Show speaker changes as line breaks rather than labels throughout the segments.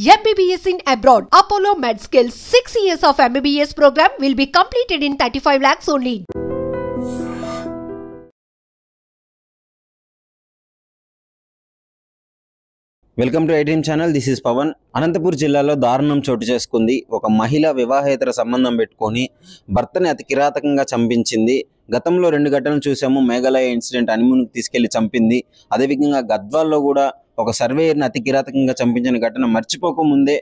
MBBS in abroad. Apollo MedSkills 6 years of MBBS program will be completed in 35 lakhs only.
Welcome to iDream channel. This is Pavan. Anantapur జిల్లాలో దారుణం చోటు చేసుకుంది. ఒక మహిళ వివాహేతర సంబంధం పెట్టుకొని భర్తని అతి కిరాతకంగా చంపించింది. గతంలో 2 ఘటనలు చూసాము. మేఘాలయ ఇన్సిడెంట్ హనీమూన్కి తీసుకెళ్లి చంపింది. అదేవిధంగా గద్వాల్లో కూడా ఒక సర్వేయర్ని అతి కిరాతకంగా చంపించిన ఘటన మర్చిపోకముందే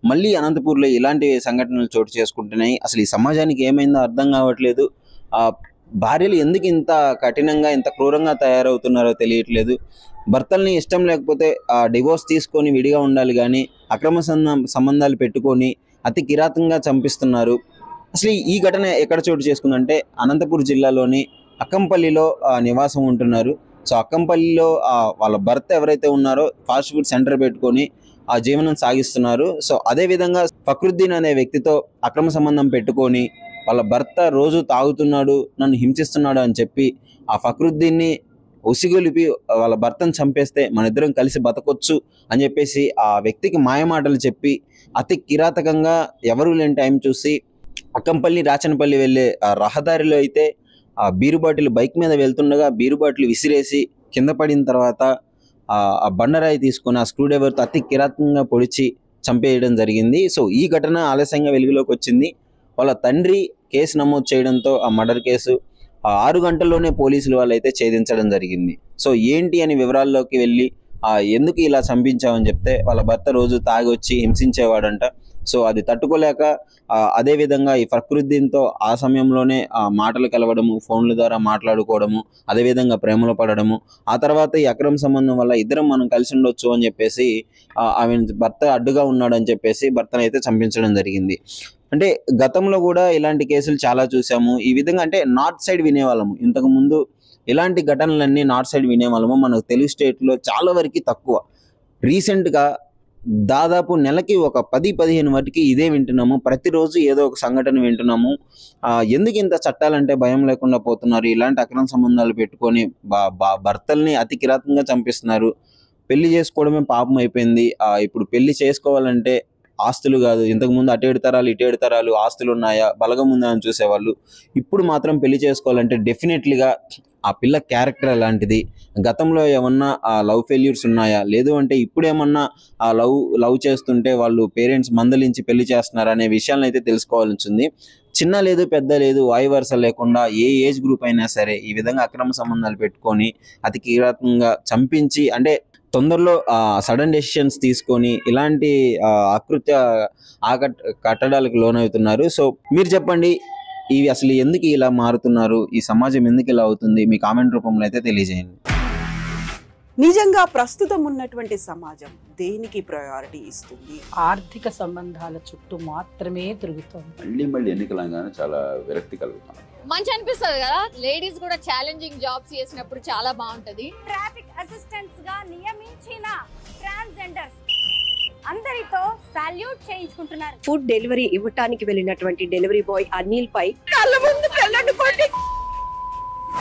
మళ్ళీ అనంతపూర్లో ఇలాంటి సంఘటనలు చోటు చేసుకుంటున్నాయి. అసలు ఈ సమాజానికి ఏమైందో అర్థం కావట్లేదు. భార్యలు ఎందుకు ఇంత కఠినంగా ఇంత క్రూరంగా తయారవుతున్నారో తెలియట్లేదు. భర్తల్ని ఇష్టం లేకపోతే డివోర్స్ తీసుకొని విడిగా ఉండాలి, కానీ అక్రమ సంబంధాలు పెట్టుకొని అతి కిరాతంగా చంపిస్తున్నారు. అసలు ఈ ఘటన ఎక్కడ చోటు చేసుకుందంటే అనంతపూర్ జిల్లాలోని అక్కంపల్లిలో నివాసం ఉంటున్నారు. సో అక్కంపల్లిలో వాళ్ళ భర్త ఎవరైతే ఉన్నారో ఫాస్ట్ ఫుడ్ సెంటర్ పెట్టుకొని ఆ జీవనం సాగిస్తున్నారు. సో అదేవిధంగా ఫక్రుద్దీన్ అనే వ్యక్తితో అక్రమ సంబంధం పెట్టుకొని వాళ్ళ భర్త రోజు తాగుతున్నాడు, నన్ను హింసిస్తున్నాడు అని చెప్పి ఆ ఫక్రుద్దీన్ని ఉసిగొలిపి వాళ్ళ భర్తను చంపేస్తే మన ఇద్దరం కలిసి బతకొచ్చు అని చెప్పేసి ఆ వ్యక్తికి మాయమాటలు చెప్పి అతి కిరాతకంగా ఎవరు లేని టైం చూసి అక్కంపల్లి రాచనపల్లి వెళ్ళే రహదారిలో అయితే ఆ బీరు బాటిల్ బైక్ మీద వెళ్తుండగా బీరు బాటిల్ విసిరేసి కింద పడిన తర్వాత ఆ బండరాయి తీసుకొని ఆ స్క్రూ డ్రైవర్తో అతి కిరాతకంగా పొడిచి చంపేయడం జరిగింది. సో ఈ ఘటన ఆలస్యంగా వెలుగులోకి వచ్చింది. వాళ్ళ తండ్రి కేసు నమోదు చేయడంతో ఆ మర్డర్ కేసు 6 గంటల్లోనే పోలీసులు వాళ్ళు అయితే ఛేదించడం జరిగింది. సో ఏంటి అని వివరాల్లోకి వెళ్ళి ఎందుకు ఇలా చంపించామని చెప్తే వాళ్ళ భర్త రోజు తాగి వచ్చి హింసించేవాడంట. సో అది తట్టుకోలేక అదేవిధంగా ఈ ఫక్రుద్దీన్తో ఆ సమయంలోనే మాటలు కలవడము, ఫోన్ల ద్వారా మాట్లాడుకోవడము, అదేవిధంగా ప్రేమలో పడడము, ఆ తర్వాత ఈ అక్రమ సంబంధం వల్ల ఇద్దరం మనం కలిసి ఉండొచ్చు అని చెప్పేసి ఆమె భర్త అడ్డుగా ఉన్నాడు అని చెప్పేసి భర్తను అయితే చంపించడం జరిగింది. అంటే గతంలో కూడా ఇలాంటి కేసులు చాలా చూసాము. ఈ విధంగా అంటే నార్త్ సైడ్ వినేవాళ్ళము. ఇంతకుముందు ఇలాంటి ఘటనలన్నీ నార్త్ సైడ్ వినేవాళ్ళము. మన తెలుగు స్టేట్లో చాలా వరకు తక్కువ. రీసెంట్గా దాదాపు నెలకి ఒక 10-15 వరకు ఇదే వింటున్నాము. ప్రతిరోజు ఏదో ఒక సంఘటన వింటున్నాము. ఎందుకు ఇంత చట్టాలంటే భయం లేకుండా పోతున్నారు? ఇలాంటి అక్రమ సంబంధాలు పెట్టుకొని భర్తల్ని అతి కిరాతంగా చంపిస్తున్నారు. పెళ్లి చేసుకోవడమే పాపం అయిపోయింది. ఇప్పుడు పెళ్లి చేసుకోవాలంటే ఆస్తులు కాదు, ఇంతకుముందు అటు 7 తరాలు ఇటు 7 తరాలు ఆస్తులు ఉన్నాయా, బలగం ఉందా అని చూసేవాళ్ళు. ఇప్పుడు మాత్రం పెళ్లి చేసుకోవాలంటే డెఫినెట్లీగా ఆ పిల్ల క్యారెక్టర్ అలాంటిది, గతంలో ఏమన్నా లవ్ ఫెయిల్యూర్స్ ఉన్నాయా, లేదు అంటే ఇప్పుడు ఏమన్నా లవ్ చేస్తుంటే వాళ్ళు పేరెంట్స్ మందలించి పెళ్లి చేస్తున్నారా అనే విషయాలను అయితే తెలుసుకోవాల్సి ఉంది. చిన్న లేదు పెద్ద లేదు వాయి వరుస లేకుండా ఏ ఏజ్ గ్రూప్ అయినా సరే ఈ విధంగా అక్రమ సంబంధాలు పెట్టుకొని అతి కిరాతంగా చంపించి, అంటే తొందరలో సడన్ డెసిషన్స్ తీసుకొని ఇలాంటి ఆకృత్య కట్టడాలకు లోనవుతున్నారు. సో మీరు చెప్పండి, ఇవి అసలు ఎందుకు ఇలా మారుతున్నారు? ఈ సమాజం ఎందుకు ఇలా అవుతుంది? మీ కామెంట్ రూపంలో అయితే తెలియజేయండి.
నిజంగా ప్రస్తుతం ఉన్నటువంటి సమాజం దేనికి ప్రయారిటీ ఇస్తుంది?
ఆర్థిక సంబంధాల చుట్టూ మాత్రమే తిరుగుతుంది.
మళ్ళీ ఎన్నికలంగానే చాలా విరక్తి కలుగుతాం.
మంచి అనిపిస్తుంది కదా, లేడీస్ కూడా ఛాలెంజింగ్ జాబ్స్ చేసినప్పుడు చాలా బాగుంటది.
ట్రాఫిక్ అసిస్టెంట్స్ గా నియమించిన ట్రాన్స్జెండర్స్ అందరితో సాల్యూట్ చేయించుకుంటున్నారు.
ఫుడ్ డెలివరీ ఇవ్వటానికి వెళ్ళినటువంటి డెలివరీ బాయ్ అనిల్ పై కళ్ళ ముందు పెళ్ళండి